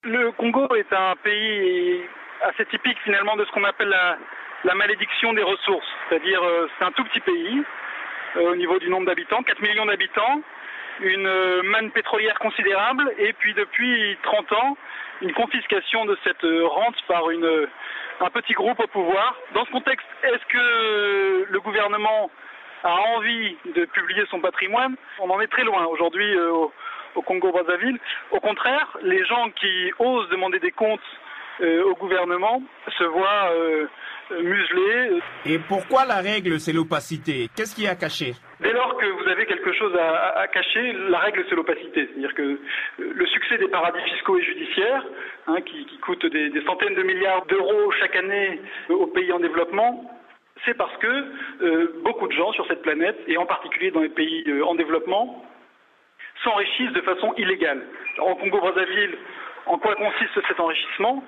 Le Congo est un pays assez typique finalement de ce qu'on appelle la malédiction des ressources. C'est-à-dire c'est un tout petit pays au niveau du nombre d'habitants, 4 millions d'habitants, une manne pétrolière considérable et puis depuis 30 ans, une confiscation de cette rente par un petit groupe au pouvoir. Dans ce contexte, est-ce que le gouvernement a envie de publier son patrimoine? On en est très loin aujourd'hui au Congo-Brazzaville. Au contraire, les gens qui osent demander des comptes au gouvernement se voient muselés. Et pourquoi la règle, c'est l'opacité? Qu'est-ce qui est caché? Dès lors que vous avez quelque chose à cacher, la règle c'est l'opacité. C'est-à-dire que le succès des paradis fiscaux et judiciaires, qui coûtent des centaines de milliards d'euros chaque année aux pays en développement, c'est parce que beaucoup de gens sur cette planète, et en particulier dans les pays en développement, s'enrichissent de façon illégale. Alors, en Congo-Brazzaville, en quoi consiste cet enrichissement?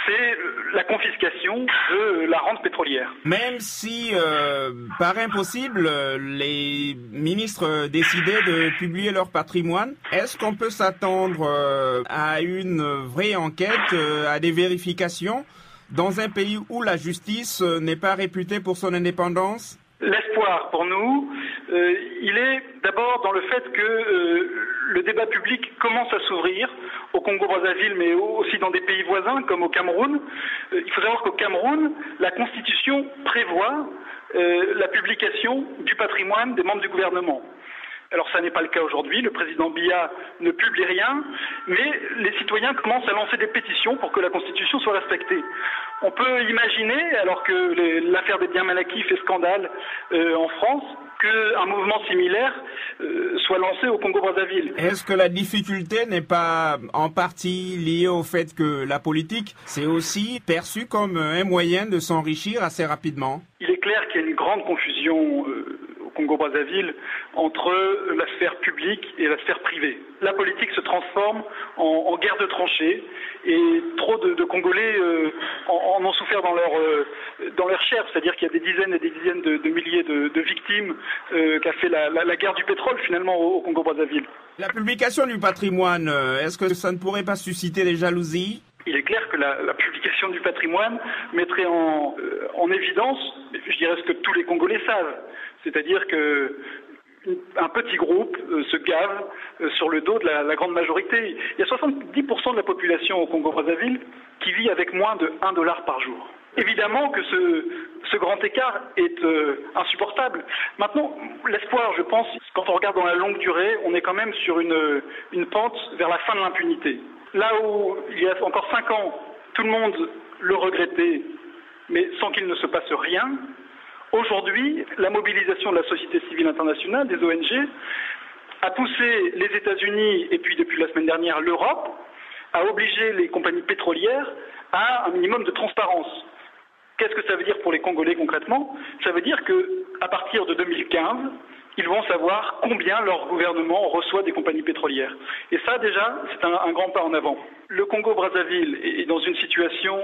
C'est la confiscation de la rente pétrolière. Même si, par impossible, les ministres décidaient de publier leur patrimoine, est-ce qu'on peut s'attendre à une vraie enquête, à des vérifications, dans un pays où la justice n'est pas réputée pour son indépendance? L'espoir pour nous, il est d'abord dans le fait que le débat public commence à s'ouvrir au Congo-Brazzaville, mais aussi dans des pays voisins comme au Cameroun. Il faut savoir qu'au Cameroun, la Constitution prévoit la publication du patrimoine des membres du gouvernement. Alors ça n'est pas le cas aujourd'hui, le président Biya ne publie rien, mais les citoyens commencent à lancer des pétitions pour que la Constitution soit respectée. On peut imaginer, alors que l'affaire des biens mal acquis fait scandale en France, qu'un mouvement similaire soit lancé au Congo-Brazzaville. Est-ce que la difficulté n'est pas en partie liée au fait que la politique, c'est aussi perçu comme un moyen de s'enrichir assez rapidement? Il est clair qu'il y a une grande confusion Congo-Brazzaville entre la sphère publique et la sphère privée. La politique se transforme en guerre de tranchées et trop de Congolais en ont souffert dans leur chair, c'est-à-dire qu'il y a des dizaines et des dizaines de milliers de victimes qu'a fait la guerre du pétrole finalement au Congo-Brazzaville. La publication du patrimoine, est-ce que ça ne pourrait pas susciter des jalousies? Il est clair que la publication du patrimoine mettrait en évidence, je dirais ce que tous les Congolais savent, c'est-à-dire que un petit groupe se gave sur le dos de la grande majorité. Il y a 70% de la population au Congo-Brazzaville qui vit avec moins de $1 par jour. Évidemment que ce grand écart est insupportable. Maintenant, l'espoir, je pense, quand on regarde dans la longue durée, on est quand même sur une pente vers la fin de l'impunité. Là où, il y a encore 5 ans, tout le monde le regrettait, mais sans qu'il ne se passe rien, aujourd'hui, la mobilisation de la société civile internationale, des ONG, a poussé les États-Unis et puis depuis la semaine dernière l'Europe à obliger les compagnies pétrolières à un minimum de transparence. Qu'est-ce que ça veut dire pour les Congolais concrètement? Ça veut dire qu'à partir de 2015, ils vont savoir combien leur gouvernement reçoit des compagnies pétrolières. Et ça, déjà, c'est un grand pas en avant. Le Congo-Brazzaville est dans une situation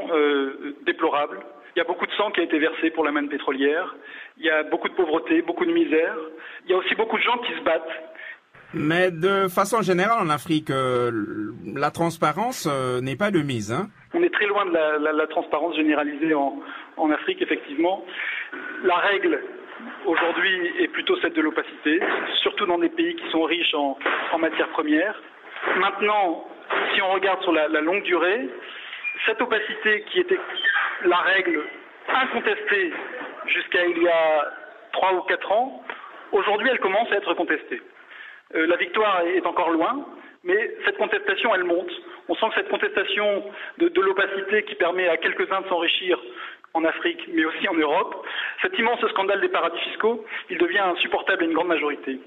déplorable. Il y a beaucoup de sang qui a été versé pour la manne pétrolière. Il y a beaucoup de pauvreté, beaucoup de misère. Il y a aussi beaucoup de gens qui se battent. Mais de façon générale, en Afrique, la transparence n'est pas de mise, hein? On est très loin de la transparence généralisée en Afrique, effectivement. La règle, aujourd'hui, est plutôt celle de l'opacité, surtout dans des pays qui sont riches en matières premières. Maintenant, si on regarde sur la longue durée, cette opacité qui était la règle incontestée jusqu'à il y a 3 ou 4 ans, aujourd'hui, elle commence à être contestée. La victoire est encore loin, mais cette contestation, elle monte. On sent que cette contestation de l'opacité qui permet à quelques-uns de s'enrichir en Afrique, mais aussi en Europe, cet immense scandale des paradis fiscaux, il devient insupportable à une grande majorité.